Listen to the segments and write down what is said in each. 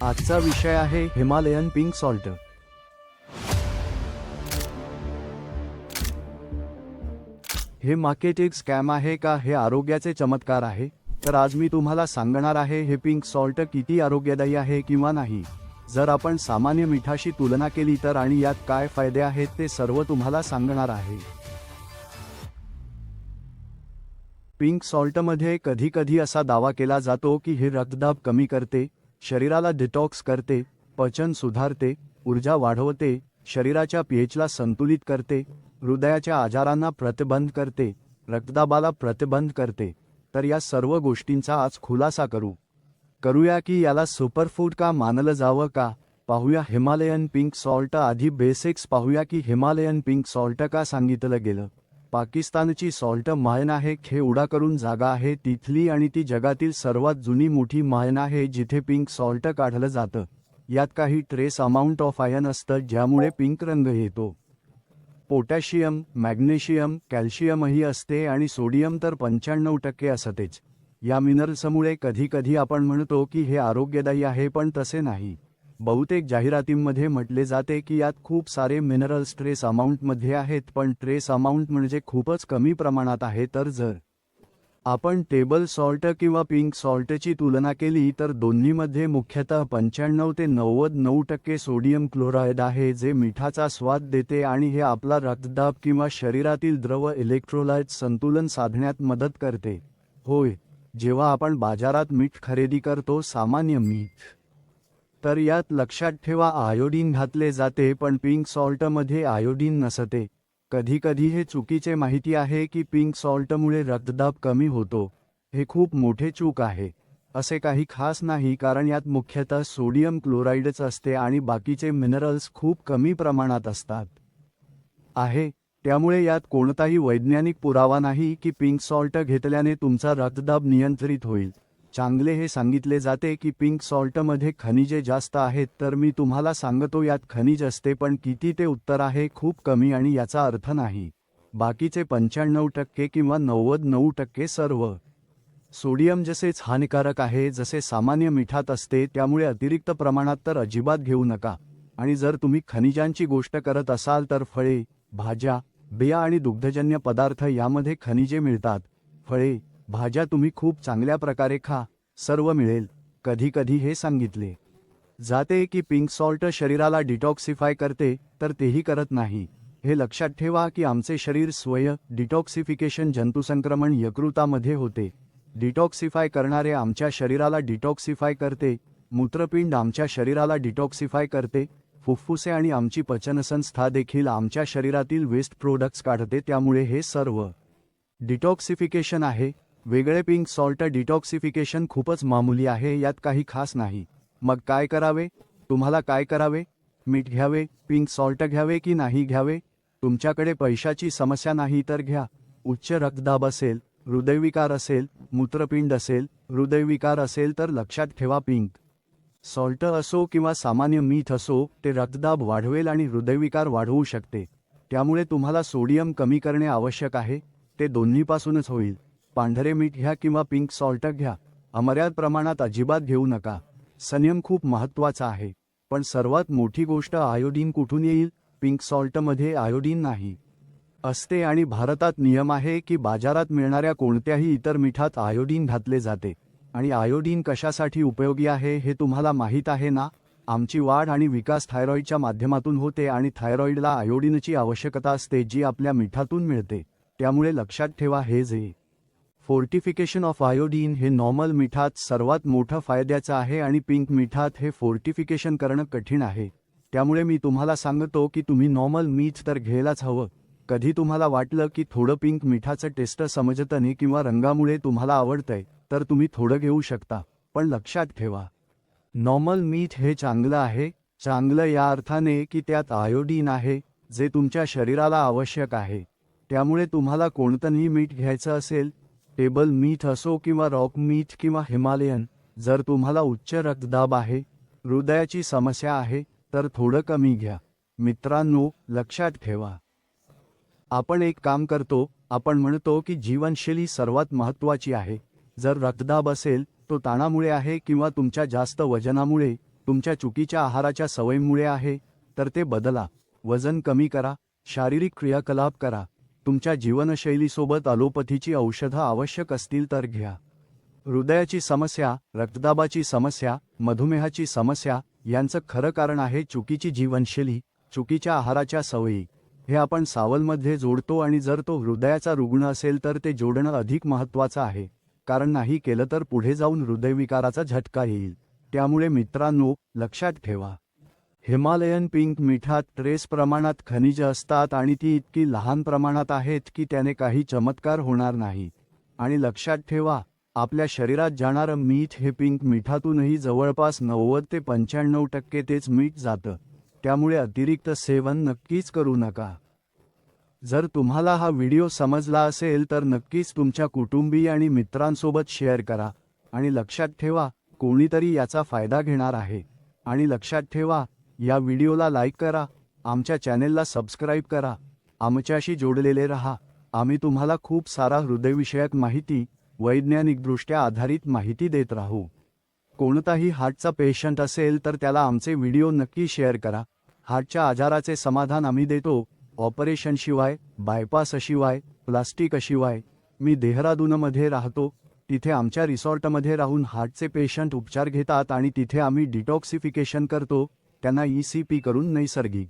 आजचा विषय आहे हिमालयन पिंक सॉल्ट। हे मार्केटिंग स्कॅम आहे का हे आरोग्याचे चमत्कार आहे? तर आज मी तुम्हाला सांगणार आहे हे पिंक सॉल्ट किती आरोग्यदायी आहे किंवा नाही। जर आपण सामान्य मिठाशी तुलना केली तर आणि यात काय फायदे आहेत ते सर्व तुम्हाला सांगणार आहे। पिंक सॉल्टमध्ये कधी-कधी असा दावा केला जातो की हे रक्तदाब कमी करते, शरीराला डिटॉक्स करते, पचन सुधारते, ऊर्जा वाढवते, शरीराच्या पीएचला संतुलित करते, हृदयाच्या आजारांना प्रतिबंध करते, रक्तदाबाला प्रतिबंध करते। तर या सर्व गोष्टींचा आज खुलासा करूया की याला सुपरफूड का मानलं जावं का? पाहूया हिमालयन पिंक सॉल्ट। आधी बेसिक्स पाहूया की हिमालयन पिंक सॉल्ट का सांगितलं गेलं। पाकिस्तानची सॉल्ट माइन आहे, हे उडा करून जागा आहे तिथली आणि ती जगातील सर्वात जुनी मोठी माइन आहे जिथे पिंक सॉल्ट काढलं जातं। यात काही ट्रेस अमाउंट ऑफ आयर्न असतं ज्यामुळे पिंक रंग येतो। पोटॅशियम, मॅग्नेशियम, कॅल्शियमही असते आणि सोडियम तर 95% असतेच। या मिनरल्समुळे कधी-कधी आपण म्हणतो की हे आरोग्यदायी आहे, पण तसे नाही। बहुतेक जाहिरातींमध्ये म्हटले जाते की यात खूप सारे मिनरल्स ट्रेस अमाउंटमध्ये आहेत, पण ट्रेस अमाउंट म्हणजे खूपच कमी प्रमाणात आहे। तर जर आपण टेबल सॉल्ट किंवा पिंक सॉल्टची तुलना केली तर दोन्हीमध्ये मुख्यतः 95 ते 99% सोडियम क्लोराईड आहे जे मिठाचा स्वाद देते आणि हे आपला रक्तदाब किंवा शरीरातील द्रव इलेक्ट्रोलाइट संतुलन साधण्यात मदत करते। होय, जेव्हा आपण बाजारात मीठ खरेदी करतो, सामान्य मीठ, तर यात लक्षात ठेवा आयोडीन घातले जाते, पण पिंक सॉल्टमध्ये आयोडीन नसते। कधी-कधी हे चुकीचे माहिती आहे की पिंक सॉल्टमुळे रक्तदाब कमी होतो। हे खूप मोठे चूक आहे। असे काही खास नाही, कारण यात मुख्यतः सोडियम क्लोराईडच असते आणि बाकीचे मिनरल्स खूप कमी प्रमाणात असतात। त्यामुळे यात कोणताही वैज्ञानिक पुरावा नाही की पिंक सॉल्ट घेतल्याने तुमचा रक्तदाब नियंत्रित होईल। चांगले हे सांगितले जाते की पिंक सॉल्टमध्ये खनिजे जास्त आहेत, तर मी तुम्हाला सांगतो यात खनिज असते, पण किती ते उत्तर आहे खूप कमी आणि याचा अर्थ नाही बाकीचे 95% किंवा 99% सर्व। सोडियम जसेच हानिकारक आहे जसे सामान्य मिठात असते, त्यामुळे अतिरिक्त प्रमाणात तर अजिबात घेऊ नका। आणि जर तुम्ही खनिजांची गोष्ट करत असाल तर फळे, भाज्या, बिया आणि दुग्धजन्य पदार्थ यामध्ये खनिजे मिळतात। फळे, भाज्या तुम्ही खूप चांगल्या प्रकारे खा, सर्व मिळेल। कधी-कधी हे सांगितले जाते की पिंक सॉल्ट शरीराला डिटॉक्सिफाय करते, तर तेही करत नाही। हे लक्षात ठेवा की आमचे शरीर डिटॉक्सिफिकेशन जंतुसंक्रमण यकृतामध्ये होते। डिटॉक्सिफाय करणारे आमच्या शरीराला डिटॉक्सिफाय करते, मूत्रपिंड आमच्या शरीराला डिटॉक्सिफाय करते, फुफ्फुसे आणि आमची पचनसंस्था देखील आमच्या शरीरातील वेस्ट प्रोडक्ट्स काढते। त्यामुळे हे सर्व डिटॉक्सिफिकेशन आहे। वेगळे पिंक सॉल्ट डिटॉक्सिफिकेशन खूपच मामूली आहे, यात काही खास नाही। मग काय करावे? तुम्हाला काय करावे? मीठ घ्यावे, पिंक सॉल्ट घ्यावे की नाही घ्यावे? तुमच्याकडे पैशाची समस्या नाही तर घ्या। उच्च रक्तदाब असेल, हृदयविकार असेल, मूत्रपिंड असेल, हृदयविकार असेल तर लक्षात ठेवा पिंक सॉल्ट असो किंवा सामान्य मीठ असो, ते रक्तदाब वाढवेल आणि हृदयविकार वाढवू शकते। त्यामुळे तुम्हाला सोडियम कमी करणे आवश्यक आहे, ते दोन्हीपासूनच होईल। पांढरे मीठ घ्या किंवा पिंक सॉल्ट घ्या, अमर्याद प्रमाणात अजिबात घेऊ नका। संयम खूप महत्त्वाचा आहे। पण सर्वात मोठी गोष्ट आयोडीन कुठून येईल? पिंक सॉल्टमध्ये आयोडीन नाही असते आणि भारतात नियम आहे की बाजारात मिळणाऱ्या कोणत्याही इतर मिठात आयोडीन घातले जाते। आणि आयोडीन कशासाठी उपयोगी आहे हे तुम्हाला माहीत आहे ना? आमची वाढ आणि विकास थायरॉईडच्या माध्यमातून होते आणि थायरॉईडला आयोडीनची आवश्यकता असते जी आपल्या मिठातून मिळते। त्यामुळे लक्षात ठेवा हे जे फोर्टिफिकेशन ऑफ आयोडीन हे नॉर्मल मिठात सर्वात मोठं फायद्याचं आहे आणि पिंक मिठात हे फोर्टिफिकेशन करणं कठीण आहे। त्यामुळे मी तुम्हाला सांगतो की तुम्ही नॉर्मल मीठ तर घ्यायलाच हवं। कधी तुम्हाला वाटलं की थोडं पिंक मिठाचं टेस्ट समजतं नाही किंवा रंगामुळे तुम्हाला आवडतंय, तर तुम्ही थोडं घेऊ शकता, पण लक्षात ठेवा नॉर्मल मीठ हे चांगलं आहे। चांगलं या अर्थाने की त्यात आयोडीन आहे जे तुमच्या शरीराला आवश्यक आहे। त्यामुळे तुम्हाला कोणतंही मीठ घ्यायचं असेल, टेबल मीठ असो किंवा रॉक मीठ किंवा हिमालयन, जर तुम्हाला उच्च रक्तदाब आहे, हृदयाची समस्या आहे, तर थोडं कमी घ्या। मित्रांनो, लक्षात ठेवा आपण एक काम करतो, आपण म्हणतो की जीवनशैली सर्वात महत्त्वाची आहे। जर रक्तदाब असेल तो ताणामुळे आहे किंवा तुमच्या जास्त वजनामुळे, तुमच्या चुकीच्या आहाराच्या सवयीमुळे आहे तर ते बदला. वजन कमी करा, शारीरिक क्रियाकलाप करा. तुमच्या जीवनशैलीसोबत ॲलोपथीची औषधं आवश्यक असतील तर घ्या. हृदयाची समस्या, रक्तदाबाची समस्या, मधुमेहाची समस्या यांचं खरं कारण आहे चुकीची जीवनशैली, चुकीच्या आहाराच्या सवयी. हे आपण सावलमध्ये जोडतो आणि जर तो हृदयाचा रुग्ण असेल तर ते जोडणं अधिक महत्त्वाचं आहे, कारण नाही केलं तर पुढे जाऊन हृदयविकाराचा झटका येईल. त्यामुळे मित्रांनो, लक्षात ठेवा, हिमालयन पिंक मिठात ट्रेस प्रमाणात खनिजं असतात आणि ती इतकी लहान प्रमाणात आहेत की त्याने काही चमत्कार होणार नाही. आणि लक्षात ठेवा, आपल्या शरीरात जाणारं मीठ हे पिंक मिठातूनही जवळपास 90 ते 95% तेच मीठ जातं. त्यामुळे अतिरिक्त सेवन नक्कीच करू नका. जर तुम्हाला हा व्हिडिओ समजला असेल तर नक्कीच तुमच्या कुटुंबीय आणि मित्रांसोबत शेअर करा. आणि लक्षात ठेवा, कोणीतरी याचा फायदा घेणार आहे. आणि लक्षात ठेवा, या व्हिडिओला लाईक करा, आमच्या चॅनेलला सबस्क्राईब करा, आमच्याशी जोडलेले रहा. आम्ही तुम्हाला खूप सारा हृदयविषयक माहिती, वैज्ञानिकदृष्ट्या आधारित माहिती देत राहू. कोणताही हार्टचा पेशंट असेल तर त्याला आमचे व्हिडिओ नक्की शेअर करा. हार्टच्या आजाराचे समाधान आम्ही देतो, ऑपरेशनशिवाय, बायपासशिवाय, प्लास्टिकशिवाय. मी देहरादूनमध्ये राहतो. तिथे आमच्या रिसॉर्टमध्ये राहून हार्टचे पेशंट उपचार घेतात आणि तिथे आम्ही डिटॉक्सिफिकेशन करतो, त्यांना ECP करून नैसर्गिक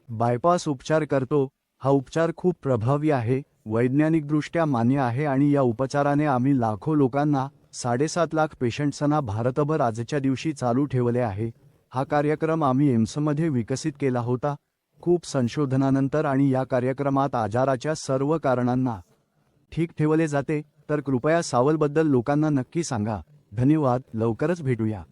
बायपास उपचार करतो. हा उपचार खूप प्रभावी आहे, वैज्ञानिकदृष्ट्या मान्य आहे आणि या उपचाराने आम्ही लाखो लोकांना, 7.5 लाख पेशंट्सना भारतभर आजच्या दिवशी चालू ठेवले आहे. हा कार्यक्रम आम्ही एम्समध्ये विकसित केला होता, खूप संशोधनानंतर. आणि या कार्यक्रमात आजाराच्या सर्व कारणांना ठीक ठेवले जाते. तर कृपया सावलबद्दल लोकांना नक्की सांगा. धन्यवाद. लवकरच भेटूया.